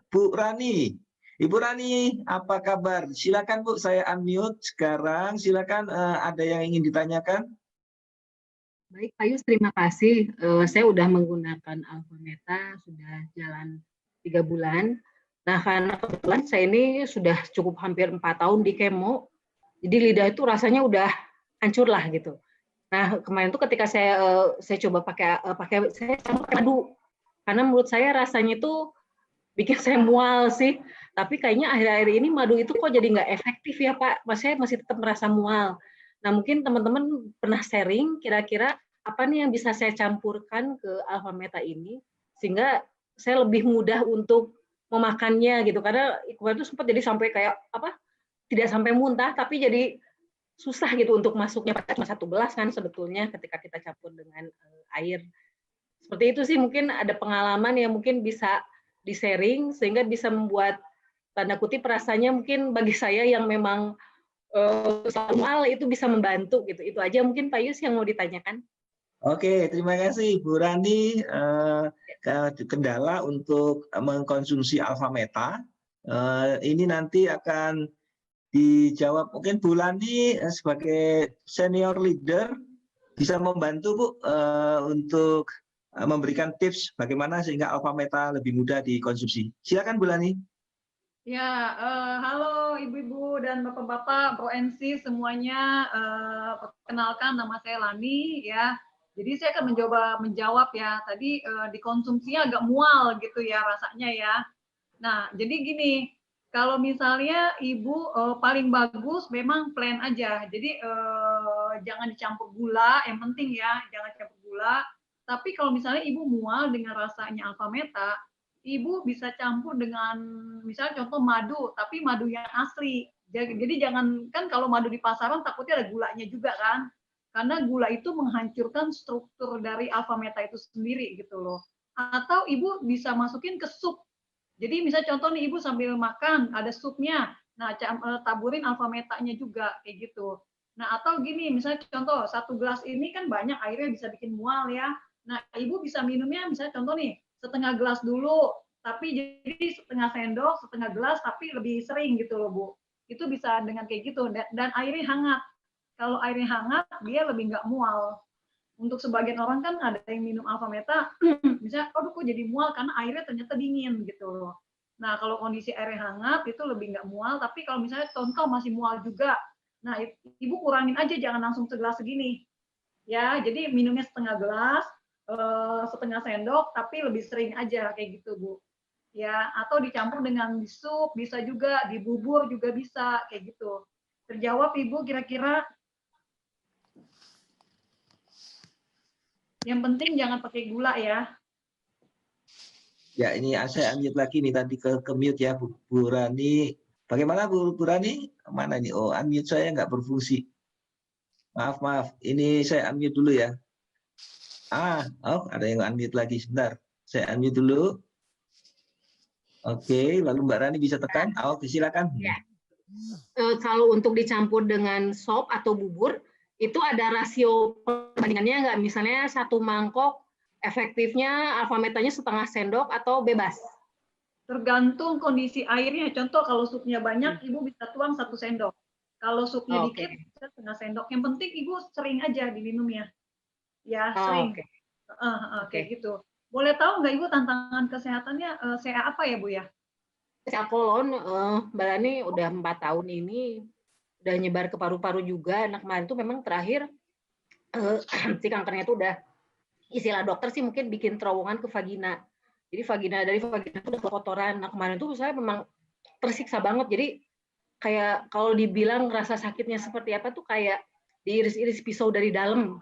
Bu Rani. Ibu Rani, apa kabar? Silakan Bu, saya unmute sekarang. Silakan ada yang ingin ditanyakan. Baik, Pak Yus, terima kasih. Saya sudah menggunakan Alfameta, sudah jalan 3 bulan. Nah, karena kebetulan saya ini sudah cukup hampir 4 tahun di kemo, jadi lidah itu rasanya udah hancur lah gitu. Nah, kemarin tuh ketika saya coba saya campur madu, karena menurut saya rasanya itu bikin saya mual sih. Tapi kayaknya akhir-akhir ini madu itu kok jadi nggak efektif ya Pak, saya masih tetap merasa mual. Nah, mungkin teman-teman pernah sharing kira-kira apa nih yang bisa saya campurkan ke Alfameta ini sehingga saya lebih mudah untuk memakannya gitu, karena kemarin itu sempat jadi sampai kayak apa, tidak sampai muntah tapi jadi susah gitu untuk masuknya, cuma 1 gelas kan sebetulnya ketika kita campur dengan air. Seperti itu sih, mungkin ada pengalaman yang mungkin bisa di-sharing sehingga bisa membuat tanda kutip rasanya mungkin bagi saya yang memang mal itu bisa membantu gitu. Itu aja mungkin Pak Yus yang mau ditanyakan. Oke, terima kasih Bu Rani. Kendala untuk mengkonsumsi Alfameta ini nanti akan dijawab. Mungkin Bu Rani sebagai senior leader bisa membantu Bu untuk memberikan tips bagaimana sehingga Alfameta lebih mudah dikonsumsi. Silakan Bu Rani. Ya, halo ibu-ibu dan bapak-bapak, Pro NC semuanya. Perkenalkan, nama saya Lani ya. Jadi saya akan menjawab ya. Tadi dikonsumsinya agak mual gitu ya rasanya ya. Nah, jadi gini, kalau misalnya ibu paling bagus memang plain aja. Jadi jangan dicampur gula, yang penting ya jangan campur gula. Tapi kalau misalnya ibu mual dengan rasanya Alfameta, ibu bisa campur dengan misalnya contoh madu, tapi madu yang asli. Jadi jangan, kan kalau madu di pasaran takutnya ada gulanya juga kan. Karena gula itu menghancurkan struktur dari Alfameta itu sendiri gitu loh. Atau ibu bisa masukin ke sup. Jadi misalnya contoh nih ibu sambil makan ada supnya. Nah, taburin Alfametanya juga kayak gitu. Nah, atau gini misalnya contoh 1 gelas ini kan banyak airnya bisa bikin mual ya. Nah, ibu bisa minumnya misalnya contoh nih setengah gelas dulu, tapi jadi setengah sendok, setengah gelas, tapi lebih sering gitu loh Bu. Itu bisa dengan kayak gitu, dan airnya hangat. Kalau airnya hangat, dia lebih nggak mual. Untuk sebagian orang kan ada yang minum Alfameta, misalnya, aduh kok jadi mual karena airnya ternyata dingin gitu loh. Nah, kalau kondisi airnya hangat itu lebih nggak mual, tapi kalau misalnya contoh masih mual juga, nah ibu kurangin aja, jangan langsung segelas segini. Ya, jadi minumnya setengah gelas, setengah sendok, tapi lebih sering aja kayak gitu Bu. Ya, atau dicampur dengan sup, bisa juga, di bubur juga bisa kayak gitu. Terjawab Ibu kira-kira? Yang penting jangan pakai gula ya. Ya, ini saya unmute lagi nih, tadi ke mute ya Bu Rani. Bagaimana Bu Rani? Mana ini? Oh, unmute saya nggak berfungsi. Maaf. Ini saya unmute dulu ya. Ada yang unmute lagi. Sebentar. Saya unmute dulu. Oke, lalu Mbak Rani bisa tekan. Oke, silakan. Ya. Kalau untuk dicampur dengan sop atau bubur, itu ada rasio perbandingannya nggak? Misalnya 1 mangkok, efektifnya Alfametanya setengah sendok atau bebas? Tergantung kondisi airnya. Contoh kalau supnya banyak, Ibu bisa tuang 1 sendok. Kalau supnya dikit, bisa setengah sendok. Yang penting Ibu sering aja diminumnya. Ya, sering. Kayak gitu. Boleh tahu nggak Ibu tantangan kesehatannya CA apa ya Bu ya? CA kolon, Mbak Rani udah 4 tahun ini, udah nyebar ke paru-paru juga. Nah, kemarin tuh memang terakhir si kankernya itu udah, istilah dokter sih mungkin bikin terowongan ke vagina. Jadi dari vagina itu udah kotoran. Nah, kemarin tuh saya memang tersiksa banget. Jadi kayak kalau dibilang rasa sakitnya seperti apa tuh kayak diiris-iris pisau dari dalam.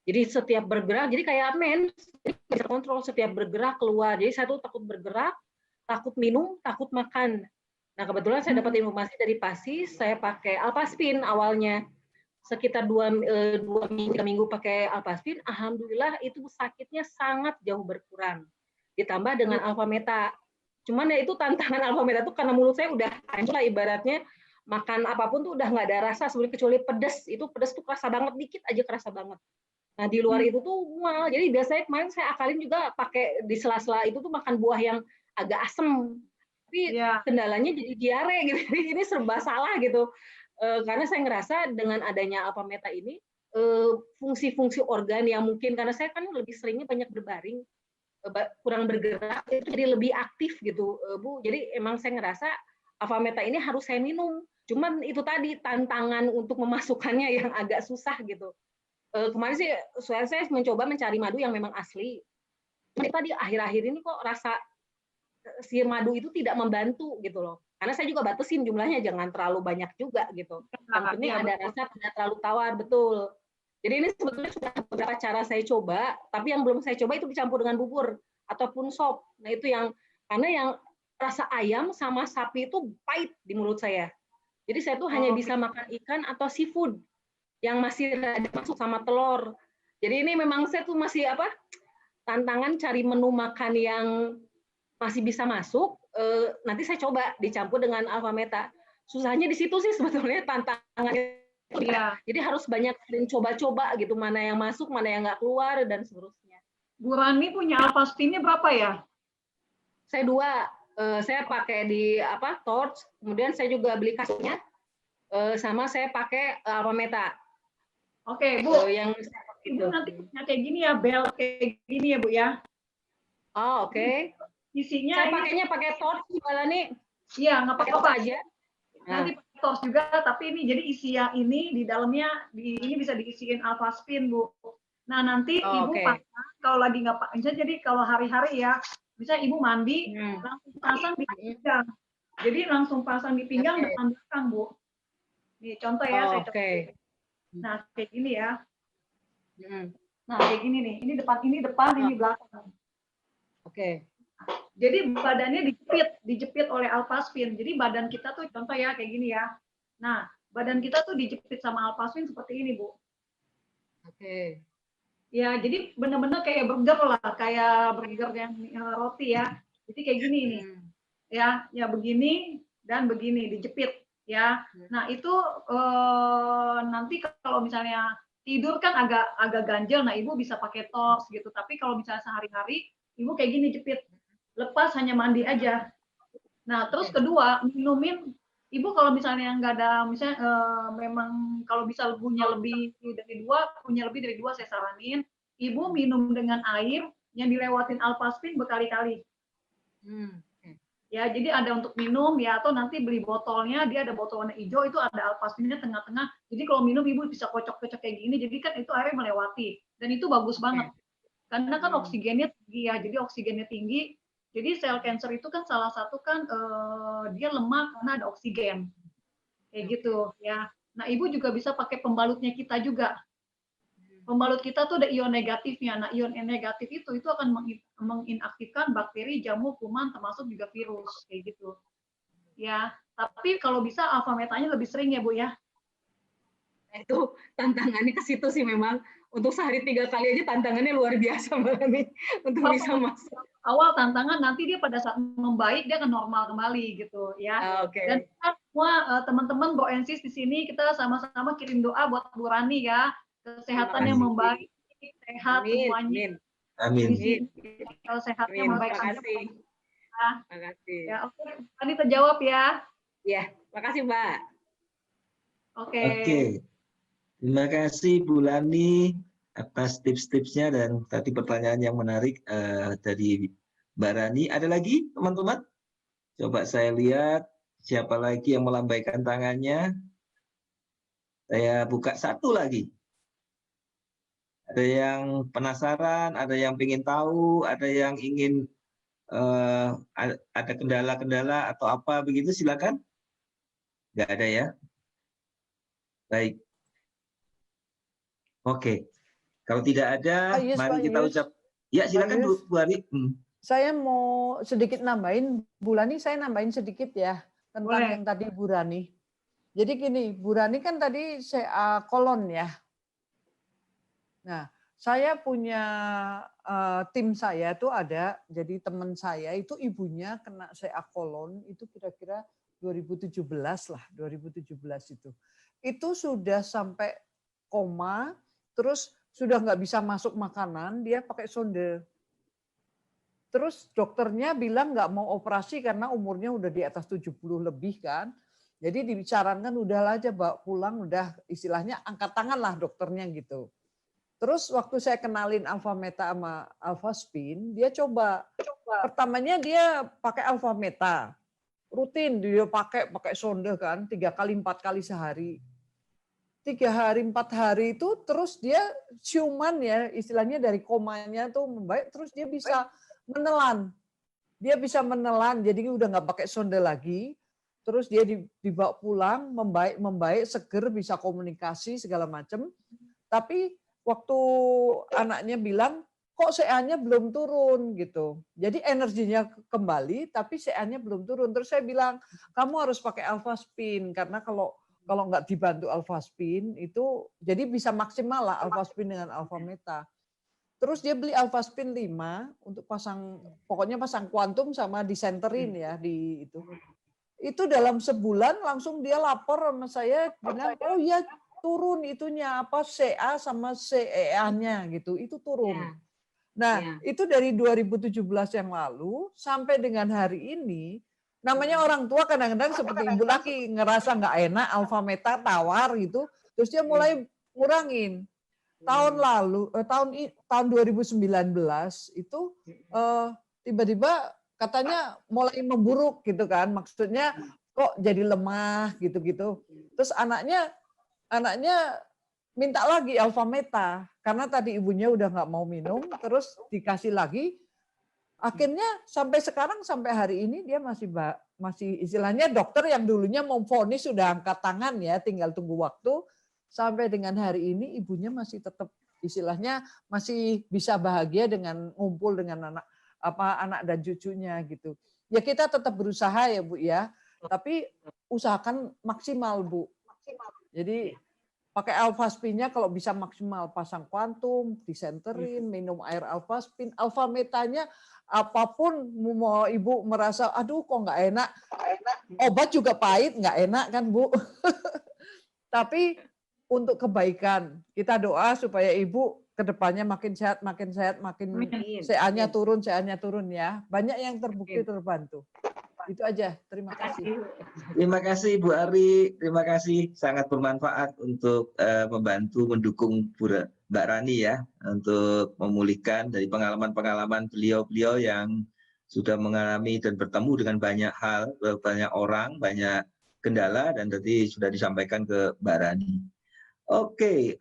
Jadi setiap bergerak, jadi kayak mens, bisa kontrol, setiap bergerak keluar. Jadi saya tuh takut bergerak, takut minum, takut makan. Nah, kebetulan saya dapat informasi dari PASIS, saya pakai Alpaspin awalnya. Sekitar 2 minggu pakai Alpaspin, alhamdulillah itu sakitnya sangat jauh berkurang. Ditambah dengan Alfameta. Cuman ya itu tantangan Alfameta tuh karena mulut saya udah hancur lah ibaratnya, makan apapun tuh udah nggak ada rasa sebenarnya kecuali pedes. Itu pedes tuh kerasa banget, dikit aja kerasa banget. Nah, di luar itu tuh mual. Jadi biasanya kemarin saya akalin juga pakai di sela-sela itu tuh makan buah yang agak asem. Tapi Iya. kendalanya jadi diare gitu. Ini serba salah gitu. Karena saya ngerasa dengan adanya Alpha Meta ini fungsi-fungsi organ yang mungkin karena saya kan lebih seringnya banyak berbaring, kurang bergerak, itu jadi lebih aktif gitu, Bu. Jadi emang saya ngerasa Alpha Meta ini harus saya minum. Cuman itu tadi tantangan untuk memasukkannya yang agak susah gitu. Kemarin sih saya mencoba mencari madu yang memang asli. Tadi akhir-akhir ini kok rasa si madu itu tidak membantu gitu loh. Karena saya juga batasin jumlahnya, jangan terlalu banyak juga gitu. Yang penting ada rasa, tidak terlalu tawar, betul. Jadi ini sebetulnya sudah beberapa cara saya coba, tapi yang belum saya coba itu dicampur dengan bubur ataupun sop. Nah itu yang karena yang rasa ayam sama sapi itu pahit di mulut saya. Jadi saya tuh hanya bisa makan ikan atau seafood yang masih ada masuk sama telur. Jadi ini memang saya tuh masih tantangan cari menu makan yang masih bisa masuk, nanti saya coba dicampur dengan Alpha Meta. Susahnya di situ sih sebetulnya tantangannya. Iya. Jadi harus banyak coba-coba gitu, mana yang masuk, mana yang nggak keluar, dan seterusnya. Bu Rani punya Alpha Spin-nya berapa ya? Saya 2, saya pakai di Torch, kemudian saya juga beli kasnya, sama saya pakai Alpha Meta. Oke, Bu. Yang Ibu nanti punya kayak gini ya, bel kayak gini ya, Bu ya. Oh, oke. Isinya saya pakainya pakai Torch gimana nih? Iya, nggak apa-apa aja. Nanti pakai Torch juga, tapi ini jadi isi yang ini di dalamnya ini bisa diisiin Alpha Spin, Bu. Nah, nanti Ibu pasang kalau lagi nggak pakai, jadi kalau hari-hari ya, bisa Ibu mandi langsung pasang di pinggang. Jadi langsung pasang di pinggang depan belakang, Bu. Nih contoh ya, saya coba. Nah, kayak gini ya. Nah, kayak gini nih. Ini depan, ini belakang. Oke. Jadi badannya dijepit oleh Alpha Spin. Jadi badan kita tuh contoh ya kayak gini ya. Nah, badan kita tuh dijepit sama Alpha Spin seperti ini, Bu. Oke. Ya, jadi benar-benar kayak burger lah, kayak burger yang roti ya. Jadi kayak gini nih. Ya begini dan begini dijepit ya. Nah, itu nanti kalau misalnya tidur kan agak ganjel, nah Ibu bisa pakai Torch gitu. Tapi kalau misalnya sehari-hari Ibu kayak gini jepit. Lepas hanya mandi aja. Nah, terus kedua, minumin Ibu kalau misalnya nggak ada, misalnya memang kalau bisa punya lebih dari 2, saya saranin Ibu minum dengan air yang dilewatin Alpha Spin berkali-kali. Ya, jadi ada untuk minum ya, atau nanti beli botolnya, dia ada botol warna hijau, itu ada Alpha Spin-nya tengah-tengah. Jadi kalau minum Ibu bisa kocok-kocok kayak gini, jadi kan itu airnya melewati. Dan itu bagus banget. Karena kan oksigennya tinggi ya, jadi oksigennya tinggi. Jadi sel kanker itu kan salah satu kan dia lemah karena ada oksigen. Kayak gitu ya. Nah, Ibu juga bisa pakai pembalutnya kita juga. Pembalut kita tuh ada ion negatifnya. Nah, ion negatif itu akan menginaktifkan bakteri, jamur, kuman, termasuk juga virus kayak gitu. Ya, tapi kalau bisa Alpha Metanya lebih sering ya, Bu ya. Itu tantangannya ke situ sih memang. Untuk sehari 3 kali aja tantangannya luar biasa Mbak nih untuk bisa masuk. Awal tantangan, nanti dia pada saat membaik dia akan normal kembali gitu ya. Dan kita semua teman-teman Boensis di sini kita sama-sama kirim doa buat Bu Rani ya, kesehatan yang membaik, sehat semuanya. Amin. Kalau sehatnya membaik. Terima kasih. Terima kasih. Ya, oke. Tadi terjawab ya. Iya, makasih Mbak. Oke. Terima kasih Bu Lani atas tips-tipsnya dan tadi pertanyaan yang menarik dari Mbak Rani. Ada lagi teman-teman? Coba saya lihat siapa lagi yang melambaikan tangannya. Saya buka satu lagi. Ada yang penasaran, ada yang ingin tahu, ada yang ingin ada kendala-kendala atau apa begitu, silakan. Nggak ada ya? Baik. Oke. Kalau tidak ada, mari kita ucap. Ya, silakan Bu Ari. Saya mau sedikit nambahin, Bu Lani, saya nambahin sedikit ya tentang yang tadi Bu Rani. Jadi gini, Bu Rani kan tadi CA kolon ya. Nah, saya punya tim saya itu ada, jadi teman saya itu ibunya kena CA kolon itu kira-kira 2017 lah, 2017 itu. Itu sudah sampai koma, terus sudah nggak bisa masuk makanan, dia pakai sonde. Terus dokternya bilang nggak mau operasi karena umurnya udah di atas 70 lebih kan. Jadi disarankan udahlah aja bawa pulang, udah istilahnya angkat tangan lah dokternya gitu. Terus waktu saya kenalin alfa meta sama alfa spin, dia coba. Pertamanya dia pakai alfa meta. Rutin dia pakai sonde kan, 3 kali 4 kali sehari. 3 hari 4 hari itu terus dia ciuman ya, istilahnya dari komanya tuh membaik, terus dia bisa menelan. Dia bisa menelan, jadi udah nggak pakai sonde lagi. Terus dia dibawa pulang, membaik, seger, bisa komunikasi segala macam. Tapi waktu anaknya bilang, kok CA-nya belum turun gitu. Jadi energinya kembali, tapi CA-nya belum turun. Terus saya bilang, kamu harus pakai alpha spin karena kalau nggak dibantu alpha spin itu jadi bisa maksimal lah alpha spin dengan alpha meta. Terus dia beli alpha spin 5 untuk pokoknya pasang kuantum sama disenterin ya di itu. Itu dalam sebulan langsung dia lapor sama saya bilang, oh ya turun itunya apa CA sama CEA-nya gitu, itu turun. Nah, itu dari 2017 yang lalu sampai dengan hari ini, namanya orang tua kadang-kadang seperti Ibu lagi ngerasa nggak enak, alfa meta tawar gitu, terus dia mulai ngurangin. Tahun lalu, tahun 2019 itu tiba-tiba katanya mulai memburuk gitu kan, maksudnya kok jadi lemah gitu-gitu. Terus anaknya minta lagi alfa meta karena tadi ibunya udah nggak mau minum, terus dikasih lagi. Akhirnya sampai sekarang sampai hari ini dia masih istilahnya dokter yang dulunya memvonis sudah angkat tangan ya, tinggal tunggu waktu. Sampai dengan hari ini ibunya masih tetap istilahnya masih bisa bahagia dengan ngumpul dengan anak dan cucunya gitu. Ya kita tetap berusaha ya Bu ya, tapi usahakan maksimal Bu. Jadi pakai alpha spin-nya kalau bisa maksimal, pasang kuantum, disenterin, minum air alpha spin, alpha metanya apapun mau Ibu merasa aduh kok nggak enak. Obat juga pahit, nggak enak kan Bu. Tapi untuk kebaikan, kita doa supaya Ibu kedepannya makin sehat, makin CA-nya turun ya. Banyak yang terbukti terbantu. Itu aja. Terima kasih. Terima kasih Bu Ari. Terima kasih, sangat bermanfaat untuk membantu mendukung Mbak Rani ya untuk memulihkan dari pengalaman-pengalaman beliau yang sudah mengalami dan bertemu dengan banyak hal, banyak orang, banyak kendala dan tadi sudah disampaikan ke Mbak Rani. Oke.